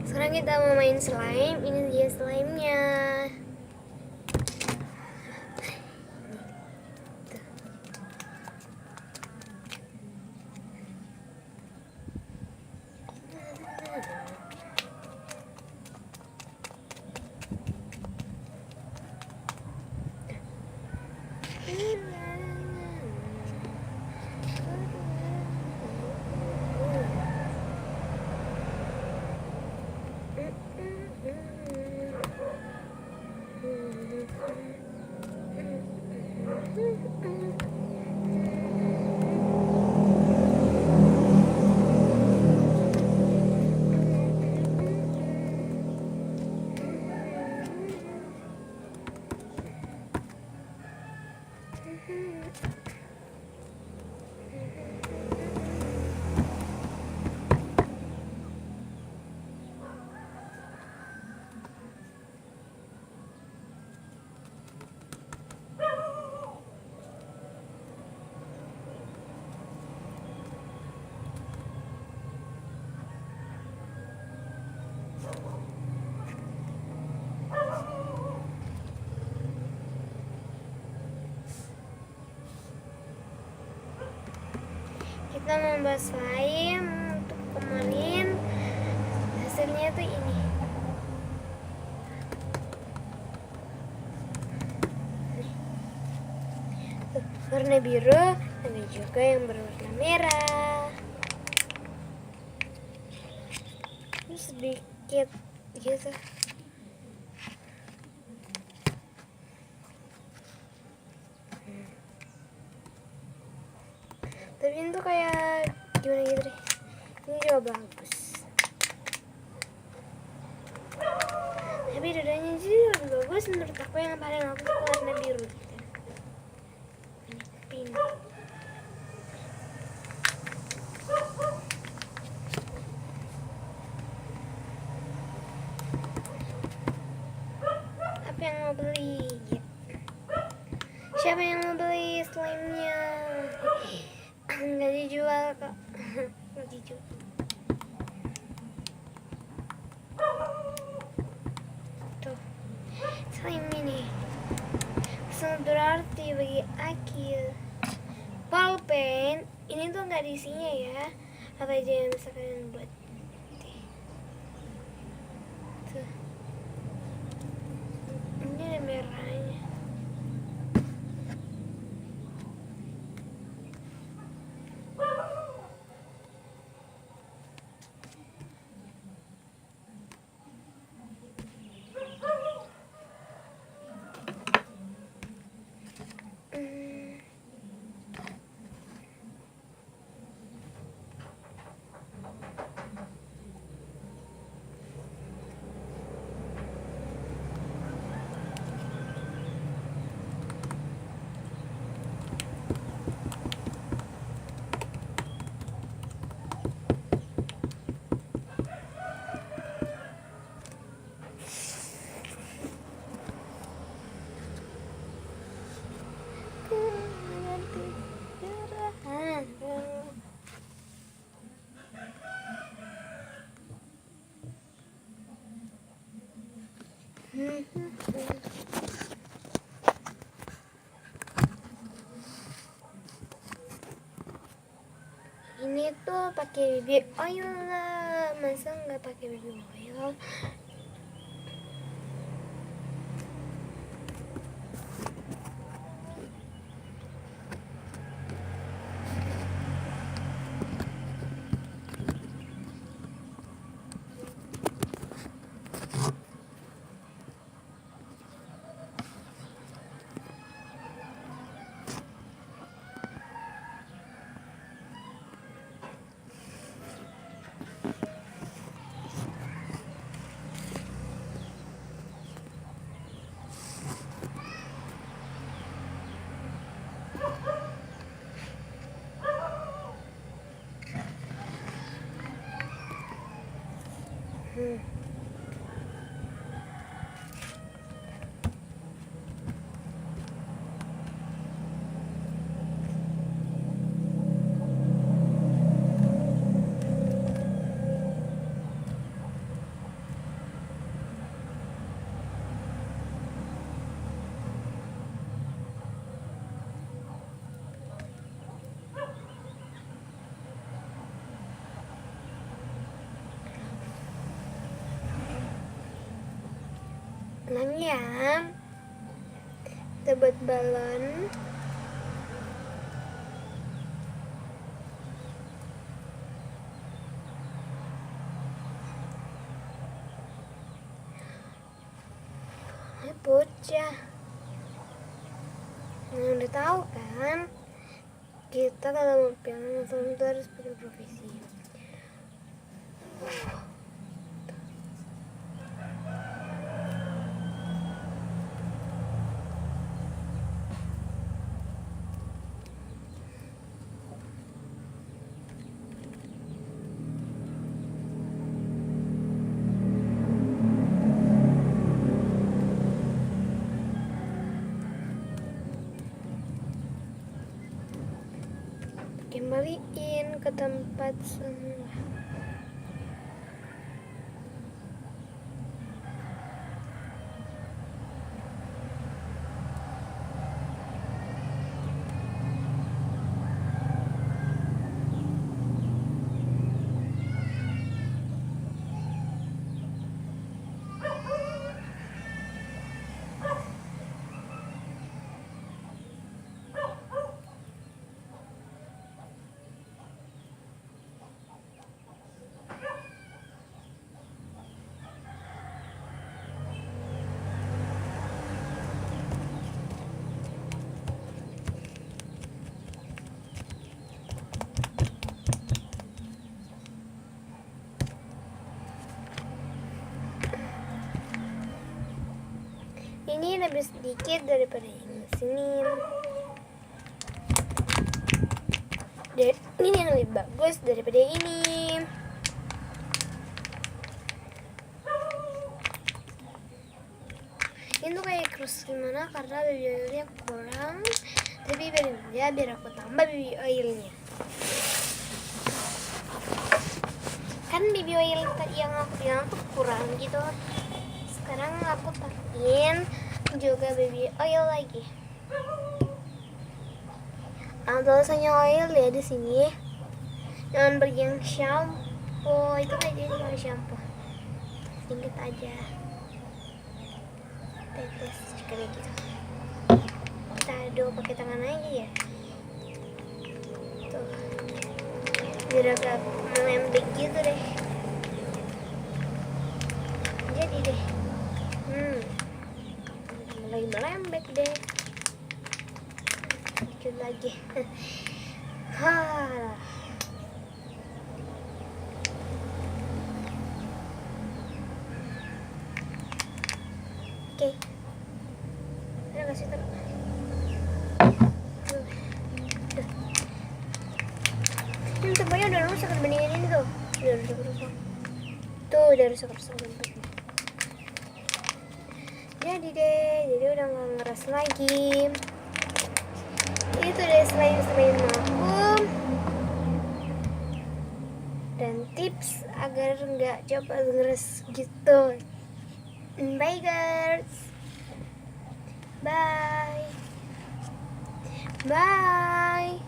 Sekarang kita mau main slime. Ini dia slime-nya. Kita membuat slime untuk kemarin. Hasilnya tuh ini. Tuh, warna biru, ada juga yang berwarna merah. Ini sedikit gitu. Tapi ini tuh kayak gimana gitu deh. Ini juga bagus. Tapi dadanya sih lebih bagus menurut aku. Yang paling aku suka warna biru gitu. Ini pink. Apa yang mau beli? Siapa yang mau beli slime-nya? Nggak dijual kok. Nggak dijual. Tuh, slime ini sangat berarti bagi Akil. Pulpen ini tuh nggak ada isinya ya. Apa aja yang bisa kalian buat. Tuh, ini ada merahnya. Ini tuh pakai baby oil lah. Masa nggak pakai baby oil? Ulang ya. Kita buat balon. Bocah. Udah tahu kan? Kita kalau mau piano itu harus punya profesi. Kembaliin ke tempat semula. Ini lebih sedikit daripada yang sini. Ini yang lebih bagus daripada ini. Ini tuh kayak krus gimana karena baby oilnya kurang. Tapi biar aku tambah baby oilnya. Kan baby oil yang aku bilang tuh kurang gitu. Sekarang aku tambahin juga baby oil lagi. Tulisannya oil ya di sini. Jangan beli yang shampoo, itu aja kalau shampoo. Sedikit aja. Tetes kayak gitu. Kita aduk pakai tangan aja ya. Tuh. Biar agak melembek gitu deh. Jadi deh. Lagi melembek deh. Dikit lagi. Oke. Udah kasih taruh. Ini tempatnya udah rusak dibandingin ini tuh. Udah rusak. Tuh udah rusak tempatnya. Jadi deh, jadi udah nggak ngeras lagi. Itu deh selain vakum dan tips agar nggak cepat ngeras gitu. Bye guys, bye, bye. Bye.